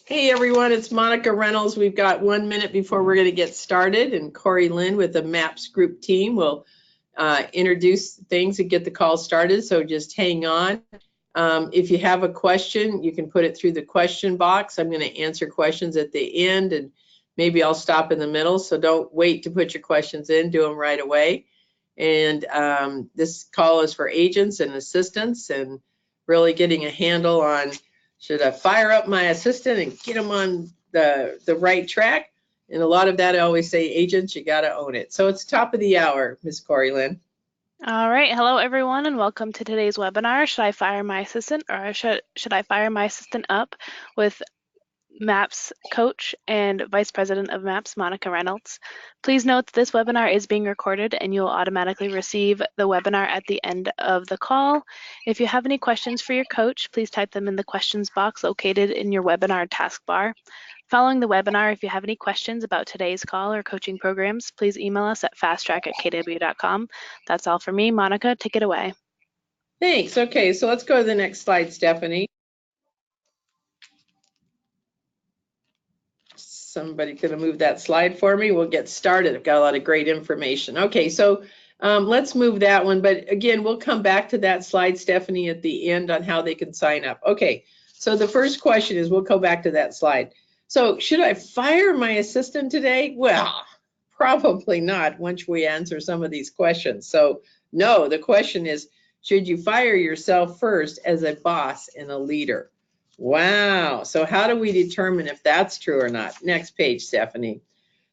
Hey everyone, it's Monica Reynolds. We've got 1 minute before we're going to get started, and Corey Lynn with the MAPS group team will introduce things and get the call started, so just hang on. If you have a question, you can put it through the question box. I'm going to answer questions at the end, and maybe I'll stop in the middle, so don't wait to put your questions in, do them right away. And this call is for agents and assistants and really getting a handle on, should I fire up my assistant and get them on the right track? And a lot of that, I always say, agents, you got to own it. So it's top of the hour, Ms. Corey Lynn. All right, hello everyone, and welcome to today's webinar. Should I fire my assistant, or should I fire my assistant up, with MAPS coach and Vice President of MAPS, Monica Reynolds. Please note that this webinar is being recorded and you'll automatically receive the webinar at the end of the call. If you have any questions for your coach, please type them in the questions box located in your webinar taskbar. Following the webinar, if you have any questions about today's call or coaching programs, please email us at fasttrack@kw.com. That's all for me. Monica, take it away. Thanks. Okay, so let's go to the next slide, Stephanie. Somebody could have moved that slide for me. We'll get started. I've got a lot of great information. Okay, so let's move that one. But again, we'll come back to that slide, Stephanie, at the end on how they can sign up. Okay, so the first question is, we'll go back to that slide. So should I fire my assistant today? Well, probably not once we answer some of these questions. So no, the question is, should you fire yourself first as a boss and a leader? Wow. So how do we determine if that's true or not? Next page, Stephanie.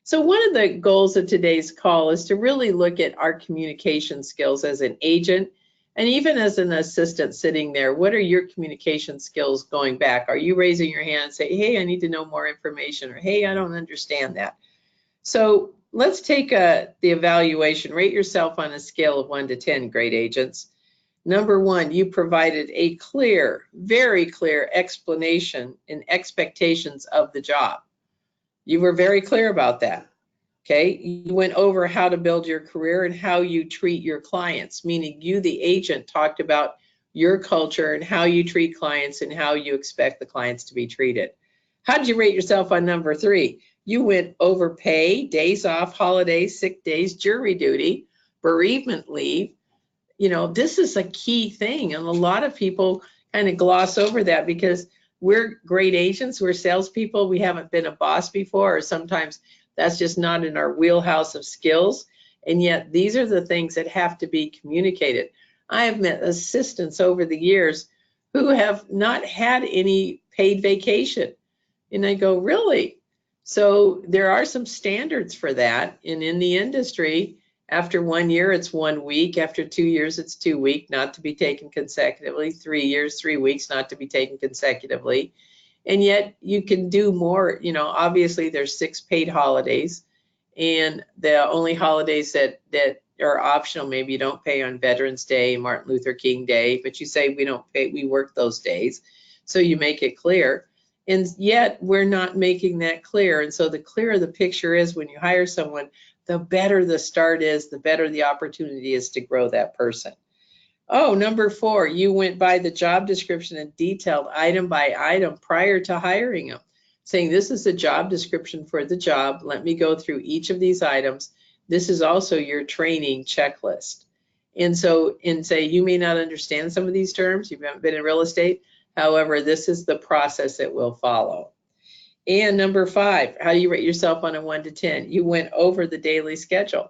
So one of the goals of today's call is to really look at our communication skills as an agent and even as an assistant sitting there. What are your communication skills going back? Are you raising your hand and say, hey, I need to know more information, or hey, I don't understand that? So let's take the evaluation. Rate yourself on a scale of 1 to 10, great agents. Number one, you provided a clear, very clear explanation and expectations of the job. You were very clear about that. Okay, you went over how to build your career and how you treat your clients, meaning you, the agent, talked about your culture and how you treat clients and how you expect the clients to be treated. How did you rate yourself on number 3? You went over pay, days off, holidays, sick days, jury duty, bereavement leave. You know, this is a key thing, and a lot of people kind of gloss over that because we're great agents, we're salespeople, we haven't been a boss before, or sometimes that's just not in our wheelhouse of skills. And yet these are the things that have to be communicated. I have met assistants over the years who have not had any paid vacation. And I go, really? So there are some standards for that. And in the industry, after 1 year, it's 1 week. After 2 years, it's 2 weeks, not to be taken consecutively. 3 years, 3 weeks, not to be taken consecutively. And yet you can do more. You know, obviously there's 6 paid holidays, and the only holidays that are optional, maybe you don't pay on Veterans Day, Martin Luther King Day, but you say we don't pay, we work those days. So you make it clear. And yet we're not making that clear. And so the clearer the picture is when you hire someone, the better the start is, the better the opportunity is to grow that person. Oh, number 4, you went by the job description and detailed item by item prior to hiring them, saying this is the job description for the job. Let me go through each of these items. This is also your training checklist. And so, say you may not understand some of these terms, you haven't been in real estate. However, this is the process that will follow. And number 5, how do you rate yourself on a 1 to 10? You went over the daily schedule.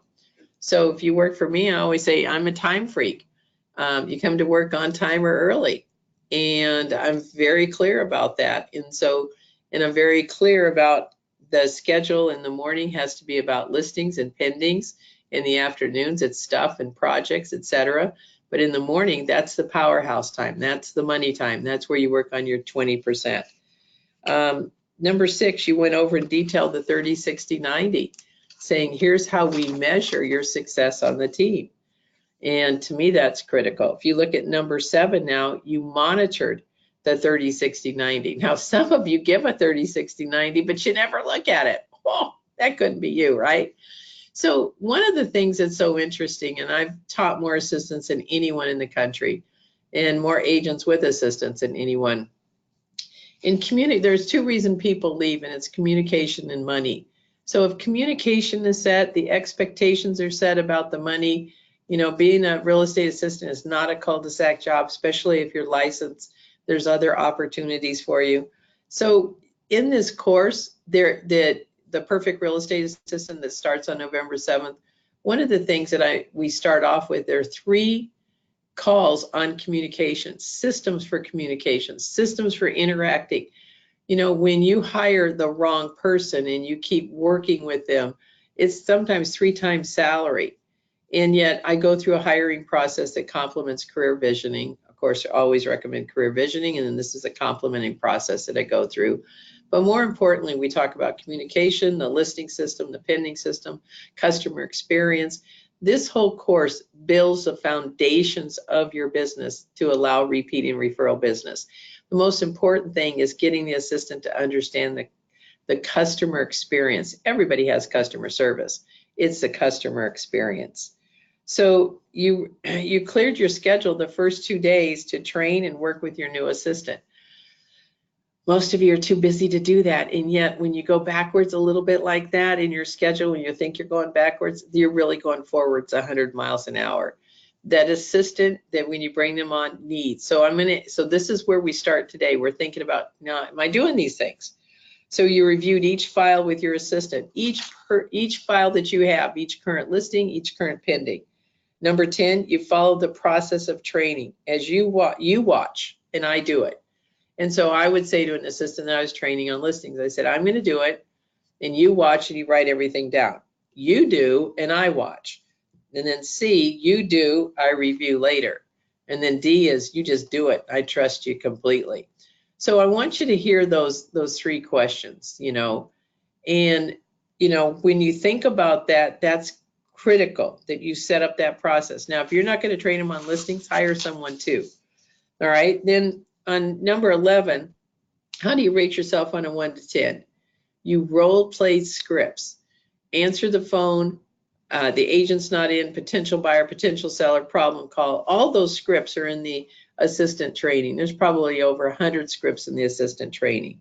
So if you work for me, I always say I'm a time freak. You come to work on time or early, and I'm very clear about that. And so, and I'm very clear about the schedule. In the morning has to be about listings and pendings. In the afternoons, it's stuff and projects, etc. But in the morning, that's the powerhouse time. That's the money time. That's where you work on your 20%. Number 6, you went over and detailed the 30, 60, 90, saying here's how we measure your success on the team. And to me, that's critical. If you look at number 7 now, you monitored the 30, 60, 90. Now, some of you give a 30, 60, 90, but you never look at it. Oh, that couldn't be you, right? So one of the things that's so interesting, and I've taught more assistants than anyone in the country, and more agents with assistants than anyone, In community, there's two reasons people leave, and it's communication and money. So if communication is set, the expectations are set about the money. You know, being a real estate assistant is not a cul-de-sac job, especially if you're licensed. There's other opportunities for you. So in this course, the Perfect Real Estate Assistant that starts on November 7th, one of the things that we start off with, there are 3 calls on communication, systems for communication, systems for interacting. You know, when you hire the wrong person and you keep working with them, it's sometimes 3 times salary. And yet I go through a hiring process that complements career visioning. Of course, I always recommend career visioning, and then this is a complementing process that I go through. But more importantly, we talk about communication, the listing system, the pending system, customer experience. This whole course builds the foundations of your business to allow repeat and referral business. The most important thing is getting the assistant to understand the customer experience. Everybody has customer service. It's the customer experience. So you cleared your schedule the first 2 days to train and work with your new assistant. Most of you are too busy to do that, and yet when you go backwards a little bit like that in your schedule, when you think you're going backwards, you're really going forwards 100 miles an hour. That assistant that when you bring them on needs. So this is where we start today. We're thinking about, now, am I doing these things? So you reviewed each file with your assistant, each file that you have, each current listing, each current pending. Number 10, you follow the process of training. As you watch, and I do it. And so I would say to an assistant that I was training on listings, I said, I'm going to do it, and you watch and you write everything down. You do, and I watch. And then C, you do, I review later. And then D is you just do it. I trust you completely. So I want you to hear those 3 questions, you know, and, you know, when you think about that, that's critical that you set up that process. Now, if you're not going to train them on listings, hire someone too. All right. Then on number 11, how do you rate yourself on a 1 to 10? You role play scripts, answer the phone, the agent's not in, potential buyer, potential seller, problem call. All those scripts are in the assistant training. There's probably over 100 scripts in the assistant training.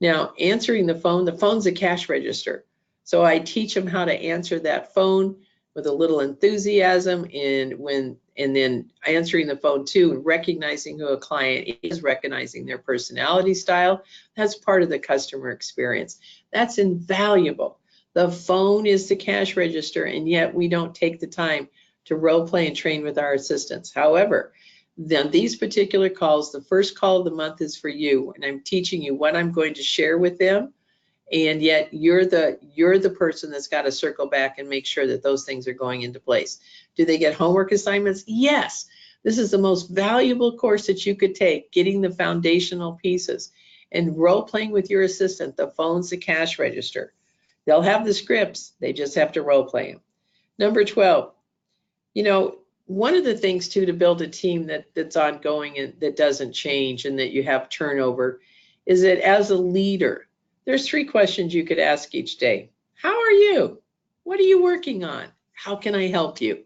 Now, answering the phone's a cash register. So I teach them how to answer that phone with a little enthusiasm, and then answering the phone too, and recognizing who a client is, recognizing their personality style. That's part of the customer experience. That's invaluable. The phone is the cash register, and yet we don't take the time to role play and train with our assistants. However, then these particular calls, the first call of the month is for you, and I'm teaching you what I'm going to share with them. And yet you're the person that's got to circle back and make sure that those things are going into place. Do they get homework assignments? Yes. This is the most valuable course that you could take, getting the foundational pieces. And role playing with your assistant, the phone's the cash register. They'll have the scripts, they just have to role play them. Number 12, you know, one of the things too to build a team that's ongoing and that doesn't change and that you have turnover is that as a leader, there's 3 questions you could ask each day. How are you? What are you working on? How can I help you?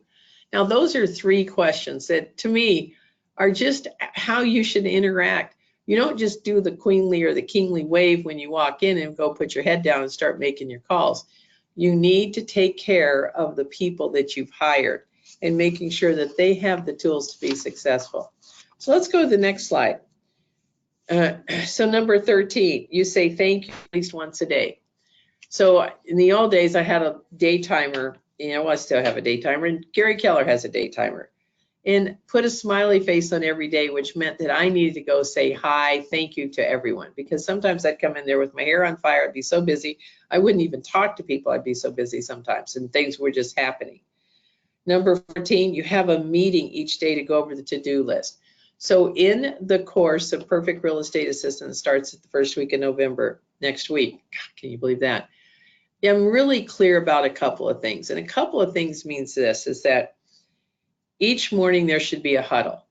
Now, those are 3 questions that to me are just how you should interact. You don't just do the queenly or the kingly wave when you walk in and go put your head down and start making your calls. You need to take care of the people that you've hired and making sure that they have the tools to be successful. So let's go to the next slide. So number 13, you say thank you at least once a day. So in the old days, I had a day timer. You know, I still have a day timer, and Gary Keller has a day timer. And put a smiley face on every day, which meant that I needed to go say hi, thank you to everyone. Because sometimes I'd come in there with my hair on fire. I'd be so busy. I wouldn't even talk to people. I'd be so busy sometimes, and things were just happening. Number 14, you have a meeting each day to go over the to-do list. So in the course of Perfect Real Estate Assistant, starts at the first week of November, next week. God, can you believe that? I'm really clear about a couple of things. And a couple of things means this, is that each morning there should be a huddle.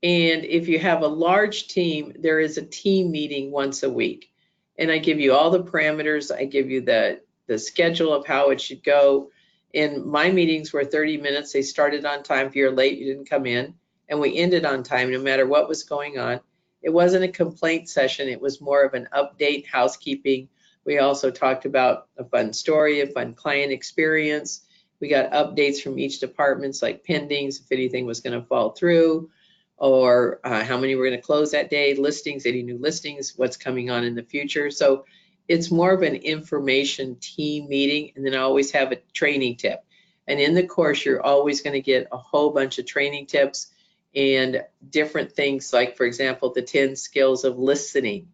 And if you have a large team, there is a team meeting once a week. And I give you all the parameters. I give you the schedule of how it should go. And my meetings were 30 minutes. They started on time. If you're late, you didn't come in. And we ended on time no matter what was going on. It wasn't a complaint session. It was more of an update, housekeeping. We also talked about a fun story, a fun client experience. We got updates from each departments like pendings, if anything was going to fall through, or how many were going to close that day, listings, any new listings, what's coming on in the future. So it's more of an information team meeting. And then I always have a training tip. And in the course, you're always going to get a whole bunch of training tips and different things, like, for example, the 10 skills of listening.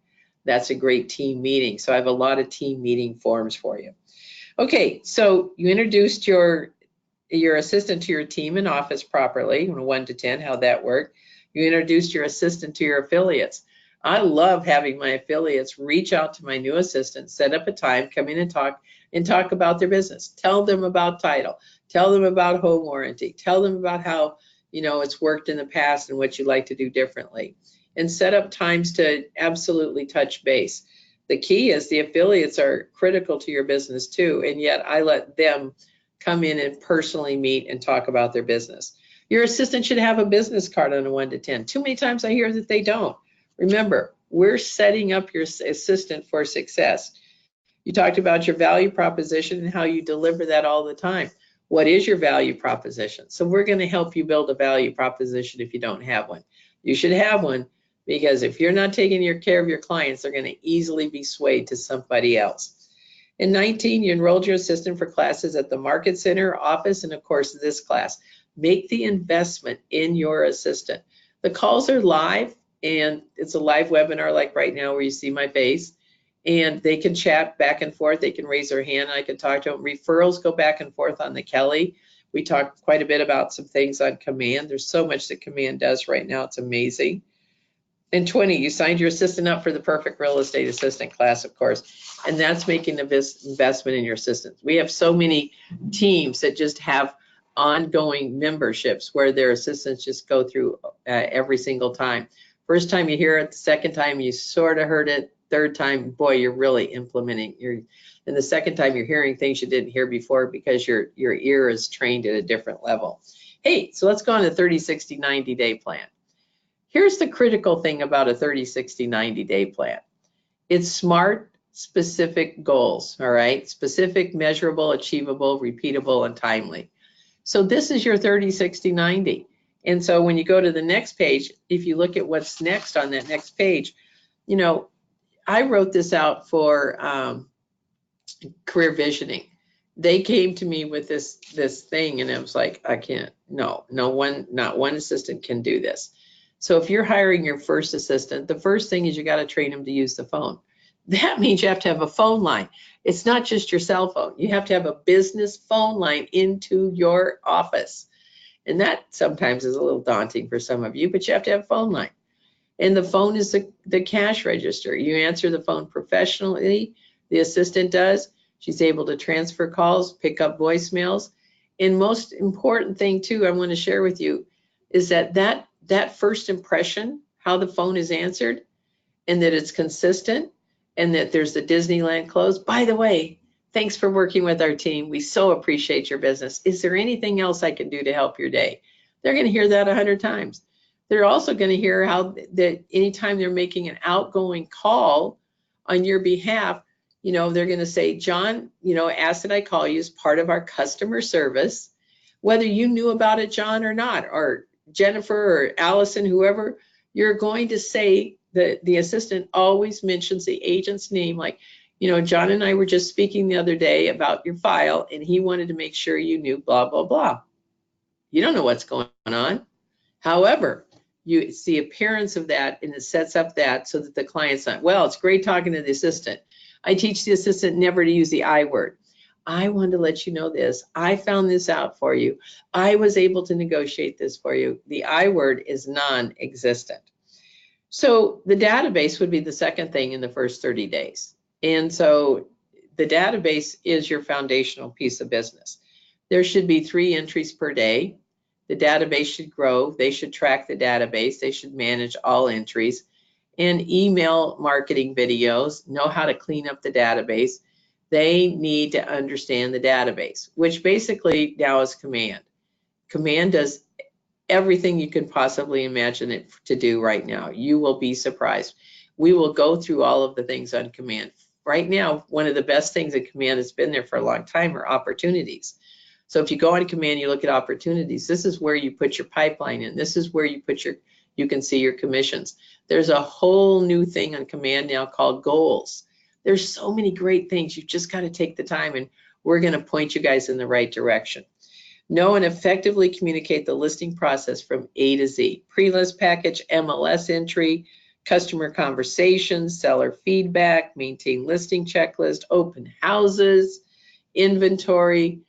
That's a great team meeting. So I have a lot of team meeting forms for you. Okay, so you introduced your assistant to your team and office properly, 1 to 10, how that worked. You introduced your assistant to your affiliates. I love having my affiliates reach out to my new assistant, set up a time, come in and talk about their business. Tell them about title. Tell them about home warranty. Tell them about how, you know, it's worked in the past and what you'd like to do differently. And set up times to absolutely touch base. The key is the affiliates are critical to your business too, and yet I let them come in and personally meet and talk about their business. Your assistant should have a business card on a 1 to 10. Too many times I hear that they don't. Remember, we're setting up your assistant for success. You talked about your value proposition and how you deliver that all the time. What is your value proposition? So we're going to help you build a value proposition if you don't have one. You should have one, because if you're not taking care of your clients, they're going to easily be swayed to somebody else. In 19, you enrolled your assistant for classes at the Market Center office and, of course, this class. Make the investment in your assistant. The calls are live, and it's a live webinar like right now where you see my face, and they can chat back and forth. They can raise their hand, and I can talk to them. Referrals go back and forth on the Kelly. We talked quite a bit about some things on Command. There's so much that Command does right now. It's amazing. In 20, you signed your assistant up for the Perfect Real Estate Assistant class, of course, and that's making the investment in your assistant. We have so many teams that just have ongoing memberships where their assistants just go through every single time. First time you hear it, the second time you sort of heard it, third time, boy, you're really implementing. And the second time you're hearing things you didn't hear before because your ear is trained at a different level. Hey, so let's go on to 30, 60, 90-day plan. Here's the critical thing about a 30, 60, 90-day plan. It's SMART, specific goals, all right? Specific, measurable, achievable, repeatable, and timely. So this is your 30, 60, 90. And so when you go to the next page, if you look at what's next on that next page, you know, I wrote this out for career visioning. They came to me with this thing, and it was like, I can't, not one assistant can do this. So if you're hiring your first assistant, the first thing is you got to train them to use the phone. That means you have to have a phone line. It's not just your cell phone. You have to have a business phone line into your office. And that sometimes is a little daunting for some of you, but you have to have a phone line. And the phone is the cash register. You answer the phone professionally, the assistant does. She's able to transfer calls, pick up voicemails. And most important thing too, I want to share with you is that first impression, how the phone is answered, and that it's consistent, and that there's the Disneyland close. By the way, thanks for working with our team. We so appreciate your business. Is there anything else I can do to help your day? They're going to hear that 100 times. They're also going to hear how that anytime they're making an outgoing call on your behalf, you know, they're going to say, John, you know, asked that I call you as part of our customer service, whether you knew about it, John, or not, or Jennifer or Allison, whoever, you're going to say that the assistant always mentions the agent's name. Like, you know, John and I were just speaking the other day about your file, and he wanted to make sure you knew blah, blah, blah. You don't know what's going on. However, it's the appearance of that, and it sets up that so that the client's not, well, it's great talking to the assistant. I teach the assistant never to use the I word. I wanted to let you know this. I found this out for you. I was able to negotiate this for you. The I word is non-existent. So the database would be the second thing in the first 30 days. And so the database is your foundational piece of business. There should be 3 entries per day. The database should grow. They should track the database. They should manage all entries. And email marketing videos, know how to clean up the database. They need to understand the database, which basically now is Command. Command does everything you can possibly imagine it to do right now. You will be surprised. We will go through all of the things on Command. Right now, one of the best things in Command that's been there for a long time are opportunities. So if you go on Command, you look at opportunities, this is where you put your pipeline in. This is where you put you can see your commissions. There's a whole new thing on Command now called goals. There's so many great things. You've just got to take the time, and we're going to point you guys in the right direction. Know and effectively communicate the listing process from A to Z. Pre-list package, MLS entry, customer conversations, seller feedback, maintain listing checklist, open houses, inventory,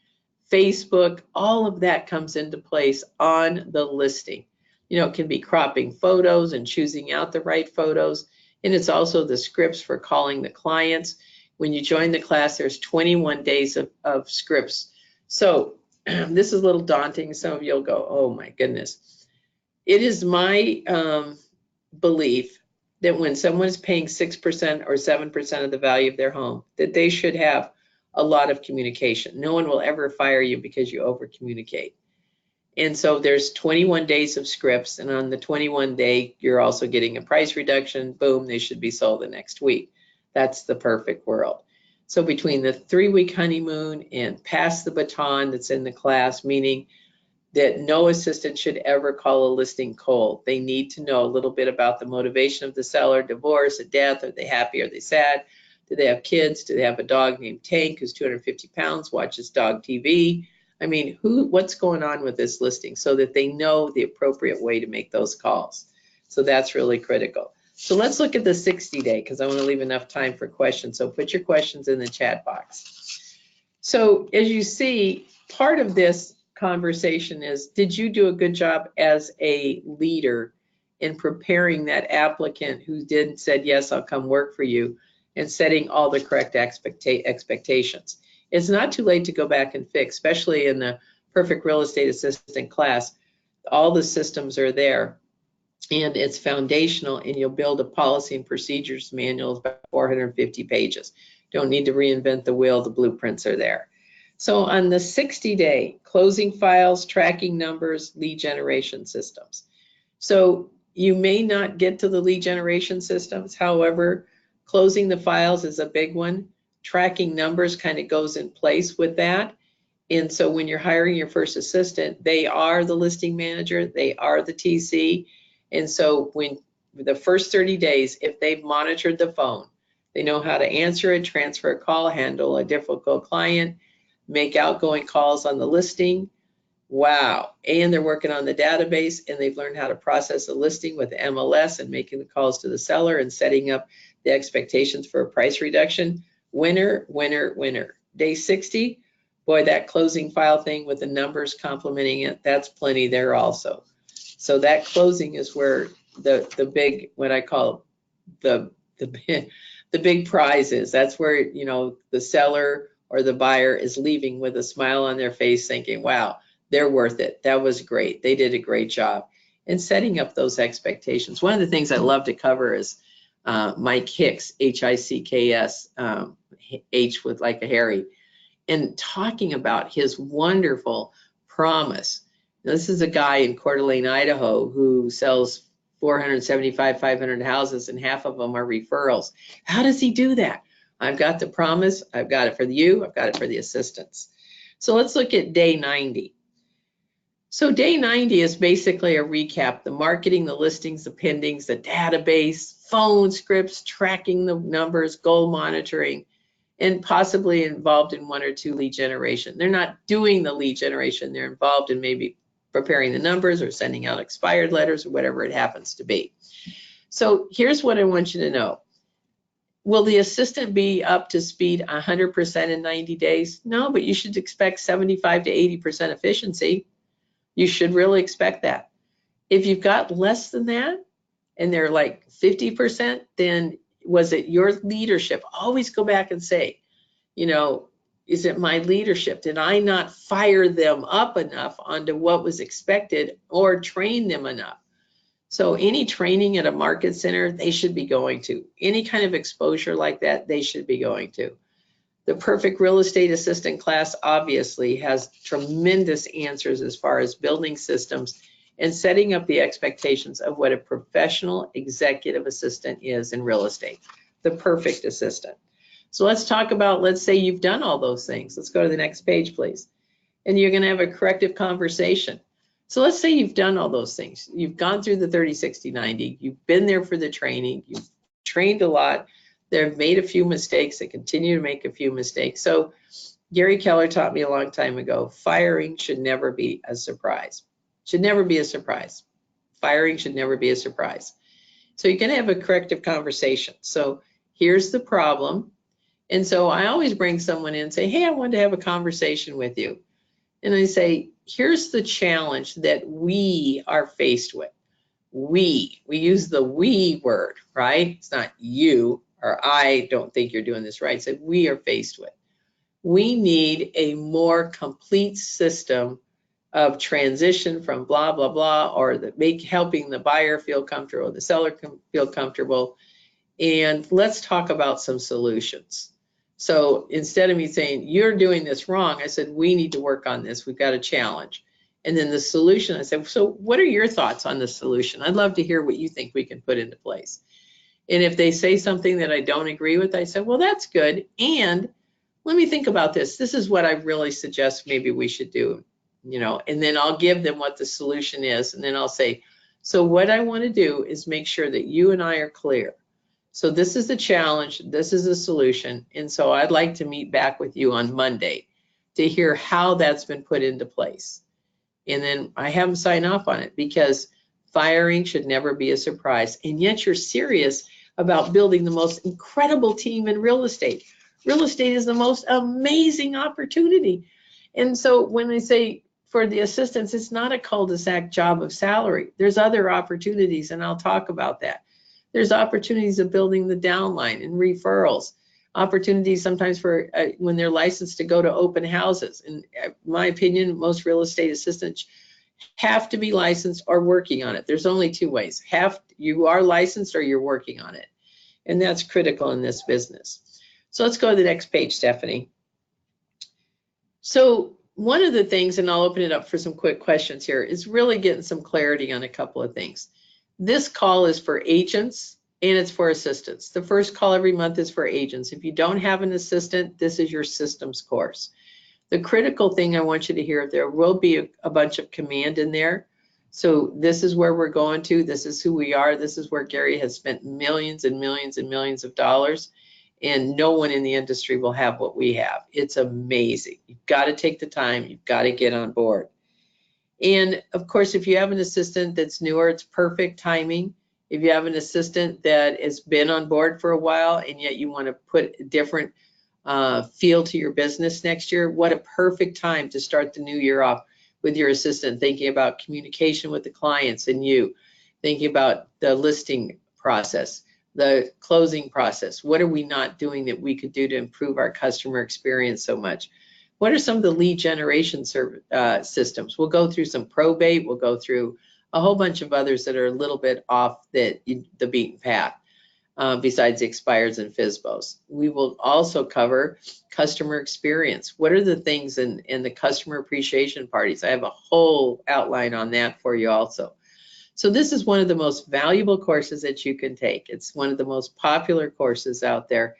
Facebook, all of that comes into place on the listing. You know, it can be cropping photos and choosing out the right photos. And it's also the scripts for calling the clients. When you join the class, there's 21 days of scripts. So this is a little daunting. Some of you will go, oh my goodness. It is my belief that when someone's paying 6% or 7% of the value of their home, that they should have a lot of communication. No one will ever fire you because you over communicate. And so there's 21 days of scripts, and on the 21 day, you're also getting a price reduction. Boom, they should be sold the next week. That's the perfect world. So between the 3-week honeymoon and pass the baton that's in the class, meaning that no assistant should ever call a listing cold. They need to know a little bit about the motivation of the seller, divorce, a death, are they happy, are they sad? Do they have kids? Do they have a dog named Tank who's 250 pounds, watches dog TV? I mean, what's going on with this listing, so that they know the appropriate way to make those calls. So that's really critical. So let's look at the 60-day, because I want to leave enough time for questions. So put your questions in the chat box. So as you see, part of this conversation is, did you do a good job as a leader in preparing that applicant who said, yes, I'll come work for you, and setting all the correct expectations? It's not too late to go back and fix, especially in the Perfect Real Estate Assistant class. All the systems are there, and it's foundational, and you'll build a policy and procedures manual about 450 pages. Don't need to reinvent the wheel. The blueprints are there. So on the 60-day, closing files, tracking numbers, lead generation systems. So you may not get to the lead generation systems. However, closing the files is a big one. Tracking numbers kind of goes in place with that. And so when you're hiring your first assistant, they are the listing manager, they are the TC. And so when the first 30 days, if they've monitored the phone, they know how to answer it, transfer a call, handle a difficult client, make outgoing calls on the listing. Wow. And they're working on the database, and they've learned how to process a listing with MLS and making the calls to the seller and setting up the expectations for a price reduction. Winner, winner, winner. Day 60, boy, that closing file thing with the numbers complementing it, that's plenty there also. So that closing is where the big, what I call the big prize is. That's where, you know, the seller or the buyer is leaving with a smile on their face thinking, wow, they're worth it. That was great. They did a great job. And setting up those expectations. One of the things I love to cover is Mike Hicks, H-I-C-K-S, H with like a Harry, and talking about his wonderful promise. Now, this is a guy in Coeur d'Alene, Idaho, who sells 475, 500 houses, and half of them are referrals. How does he do that? I've got the promise. I've got it for you. I've got it for the assistants. So let's look at day 90. So day 90 is basically a recap: the marketing, the listings, the pendings, the database, phone scripts, tracking the numbers, goal monitoring, and possibly involved in 1 or 2 lead generation. They're not doing the lead generation. They're involved in maybe preparing the numbers or sending out expired letters or whatever it happens to be. So here's what I want you to know. Will the assistant be up to speed 100% in 90 days? No, but you should expect 75 to 80% efficiency. You should really expect that. If you've got less than that and they're like 50%, then was it your leadership? Always go back and say, you know, is it my leadership? Did I not fire them up enough onto what was expected or train them enough? So any training at a market center, they should be going to. Any kind of exposure like that, they should be going to. The Perfect Real Estate Assistant class obviously has tremendous answers as far as building systems and setting up the expectations of what a professional executive assistant is in real estate, the perfect assistant. So let's talk about, let's say you've done all those things. Let's go to the next page, please. And you're going to have a corrective conversation. So let's say you've done all those things. You've gone through the 30, 60, 90. You've been there for the training. You've trained a lot. They've made a few mistakes. They continue to make a few mistakes. So Gary Keller taught me a long time ago, firing should never be a surprise. Should never be a surprise. Firing should never be a surprise. So you're going to have a corrective conversation. So here's the problem. And so I always bring someone in and say, hey, I wanted to have a conversation with you. And I say, here's the challenge that we are faced with. We use the we word, right? It's not you or I don't think you're doing this right. So we are faced with. We need a more complete system of transition from blah, blah, blah, or helping the buyer feel comfortable, the seller feel comfortable. And let's talk about some solutions. So instead of me saying, you're doing this wrong, I said, we need to work on this. We've got a challenge. And then the solution, I said, so what are your thoughts on the solution? I'd love to hear what you think we can put into place. And if they say something that I don't agree with, I said, well, that's good. And let me think about this. This is what I really suggest maybe we should do, and then I'll give them what the solution is. And then I'll say, so what I want to do is make sure that you and I are clear. So this is the challenge, this is the solution. And so I'd like to meet back with you on Monday to hear how that's been put into place. And then I have them sign off on it, because firing should never be a surprise. And yet you're serious about building the most incredible team in real estate. Real estate is the most amazing opportunity. And so when I say for the assistants, it's not a cul-de-sac job of salary. There's other opportunities, and I'll talk about that. There's opportunities of building the downline and referrals, opportunities sometimes for when they're licensed to go to open houses. In my opinion, most real estate assistants have to be licensed or working on it. There's only two ways. You are licensed or you're working on it. And that's critical in this business. So let's go to the next page, Stephanie. So one of the things, and I'll open it up for some quick questions here, is really getting some clarity on a couple of things. This call is for agents and it's for assistants. The first call every month is for agents. If you don't have an assistant, this is your systems course. The critical thing I want you to hear, there will be a bunch of command in there. So this is where we're going to, this is who we are. This is where Gary has spent millions and millions and millions of dollars, and no one in the industry will have what we have. It's amazing. You've got to take the time. You've got to get on board. And of course, if you have an assistant that's newer, it's perfect timing. If you have an assistant that has been on board for a while and yet you want to put a different feel to your business next year, what a perfect time to start the new year off with your assistant, thinking about communication with the clients and you, thinking about the listing process, the closing process. What are we not doing that we could do to improve our customer experience so much? What are some of the lead generation systems? We'll go through some probate. We'll go through a whole bunch of others that are a little bit off the beaten path, besides the expires and FSBOs. We will also cover customer experience. What are the things in the customer appreciation parties? I have a whole outline on that for you also. So this is one of the most valuable courses that you can take. It's one of the most popular courses out there.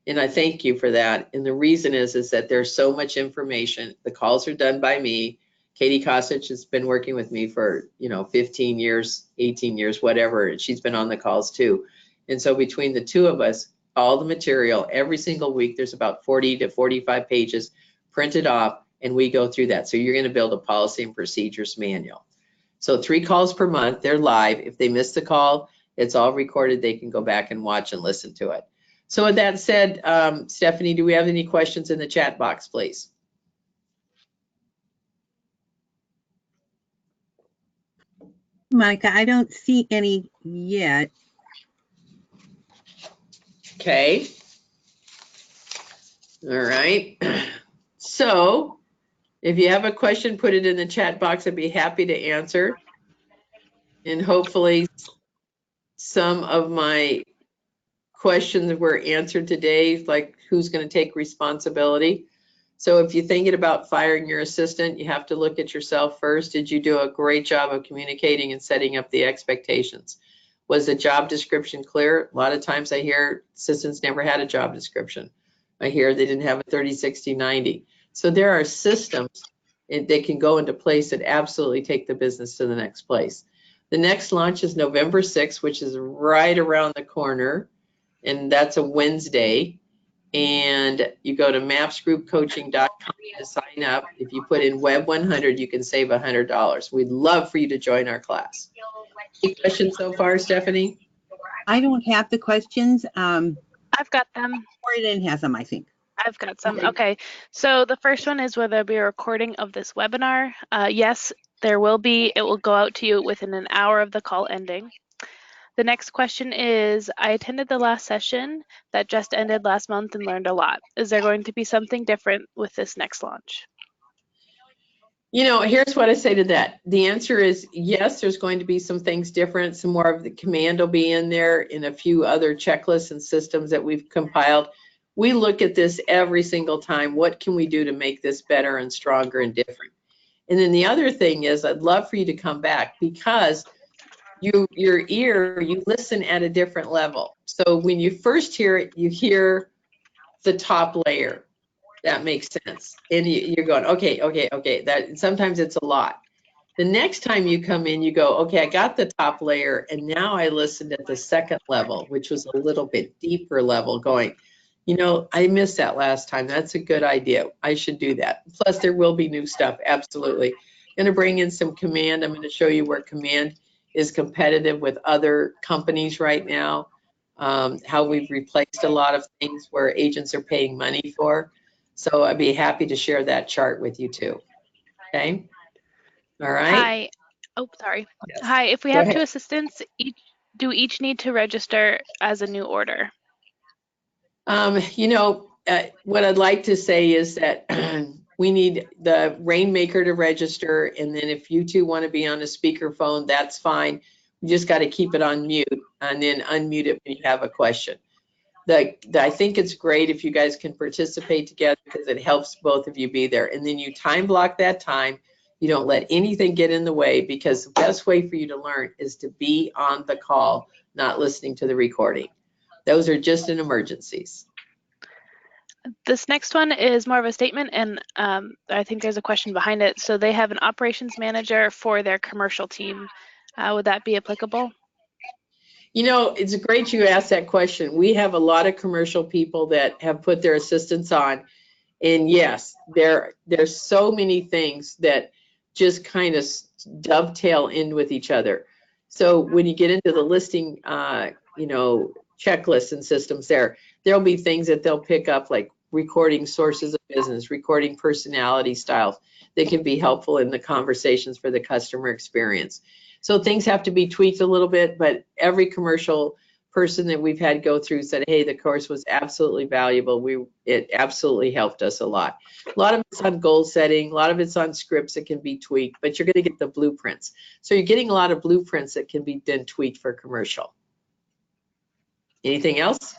And I thank you for that. And the reason is that there's so much information. The calls are done by me. Katie Kosich has been working with me for, 15 years, 18 years, whatever. And she's been on the calls too. And so between the two of us, all the material, every single week, there's about 40 to 45 pages printed off, and we go through that. So you're going to build a policy and procedures manual. So 3 calls per month, they're live. If they miss the call, it's all recorded. They can go back and watch and listen to it. So with that said, Stephanie, do we have any questions in the chat box, please? Monica, I don't see any yet. Okay. All right. So if you have a question, put it in the chat box. I'd be happy to answer. And hopefully some of my questions were answered today, like who's going to take responsibility. So if you're thinking about firing your assistant, you have to look at yourself first. Did you do a great job of communicating and setting up the expectations? Was the job description clear? A lot of times I hear assistants never had a job description. I hear they didn't have a 30, 60, 90. So there are systems that can go into place that absolutely take the business to the next place. The next launch is November 6th, which is right around the corner, and that's a Wednesday. And you go to mapsgroupcoaching.com to sign up. If you put in Web 100, you can save $100. We'd love for you to join our class. Any questions so far, Stephanie? I don't have the questions. I've got them. Corey has them, I think. I've got some. Okay. So the first one is, will there be a recording of this webinar? Yes, there will be. It will go out to you within an hour of the call ending. The next question is, I attended the last session that just ended last month and learned a lot. Is there going to be something different with this next launch? You know, here's what I say to that. The answer is yes, there's going to be some things different. Some more of the command will be in there, and a few other checklists and systems that we've compiled. We look at this every single time. What can we do to make this better and stronger and different? And then the other thing is, I'd love for you to come back, because your ear, you listen at a different level. So when you first hear it, you hear the top layer. That makes sense. And you're going, okay. That sometimes it's a lot. The next time you come in, you go, okay, I got the top layer, and now I listened at the second level, which was a little bit deeper level, going, you know, I missed that last time. That's a good idea. I should do that. Plus, there will be new stuff. Absolutely. Going to bring in some command. I'm going to show you where command is competitive with other companies right now, how we've replaced a lot of things where agents are paying money for. So I'd be happy to share that chart with you too. Okay. All right. Hi. Oh, sorry. Yes. Hi. If we Go have ahead. two assistants, each need to register as a new order? You know, what I'd like to say is that we need the Rainmaker to register, and then if you two want to be on a speakerphone, that's fine. You just got to keep it on mute and then unmute it when you have a question. I think it's great if you guys can participate together, because it helps both of you be there. And then you time block that time. You don't let anything get in the way, because the best way for you to learn is to be on the call, not listening to the recording. Those are just in emergencies. This next one is more of a statement, and I think there's a question behind it. So they have an operations manager for their commercial team. Would that be applicable? You know, it's great you asked that question. We have a lot of commercial people that have put their assistants on. And yes, there's so many things that just kind of dovetail in with each other. So when you get into the listing, you know, checklists and systems there'll be things that they'll pick up, like recording sources of business, recording personality styles that can be helpful in the conversations for the customer experience. So things have to be tweaked a little bit, but every commercial person that we've had go through said, hey, the course was absolutely valuable. It absolutely helped us a lot. A lot of it's on goal setting, a lot of it's on scripts that can be tweaked, but you're going to get the blueprints. So you're getting a lot of blueprints that can be then tweaked for commercial. Anything else?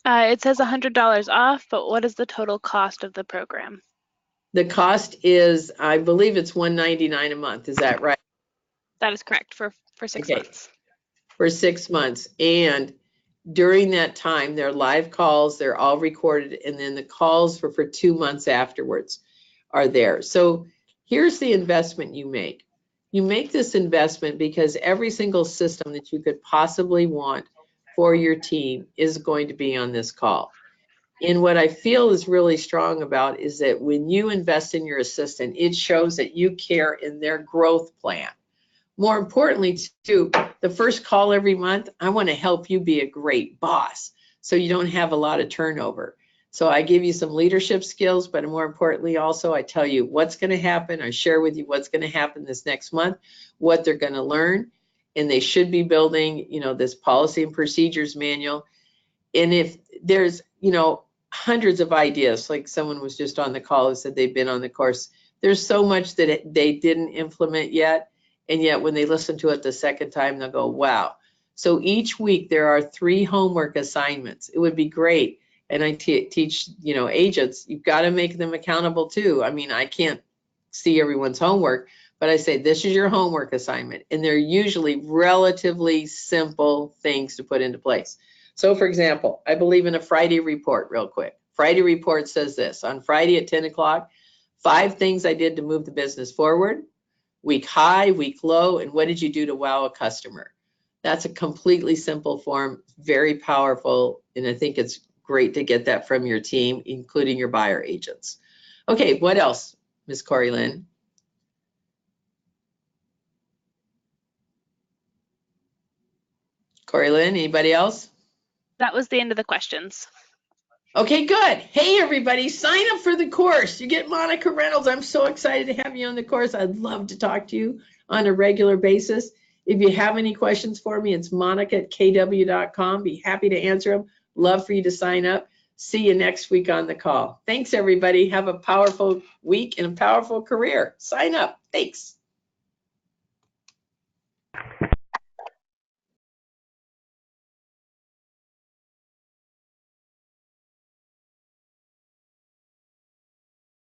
It says $100 off, but what is the total cost of the program? The cost is, I believe it's $199 a month. Is that right? That is correct, for 6 months. For 6 months. And during that time, there are live calls, they're all recorded, and then the calls for 2 months afterwards are there. So here's the investment you make. You make this investment because every single system that you could possibly want for your team is going to be on this call. And what I feel is really strong about is that when you invest in your assistant, it shows that you care in their growth plan. More importantly, too, the first call every month, I want to help you be a great boss so you don't have a lot of turnover. So I give you some leadership skills, but more importantly, also, I tell you what's going to happen. I share with you what's going to happen this next month, what they're going to learn, and they should be building, you know, this policy and procedures manual. And if there's, you know, hundreds of ideas, like someone was just on the call who said they've been on the course, there's so much that they didn't implement yet. And yet when they listen to it the second time, they'll go, wow. So each week there are 3 homework assignments. It would be great and I teach, you know, agents, you've got to make them accountable too. I mean, I can't see everyone's homework, but I say, this is your homework assignment. And they're usually relatively simple things to put into place. So for example, I believe in a Friday report real quick. Friday report says this: on Friday at 10 o'clock, 5 things I did to move the business forward, week high, week low, and what did you do to wow a customer? That's a completely simple form, very powerful. And I think it's great to get that from your team, including your buyer agents. Okay, what else, Ms. Corey Lynn? Corey Lynn, anybody else? That was the end of the questions. Okay, good. Hey, everybody, sign up for the course. You get Monica Reynolds. I'm so excited to have you on the course. I'd love to talk to you on a regular basis. If you have any questions for me, it's monica@kw.com. Be happy to answer them. Love for you to sign up. See you next week on the call. Thanks, everybody. Have a powerful week and a powerful career. Sign up. Thanks.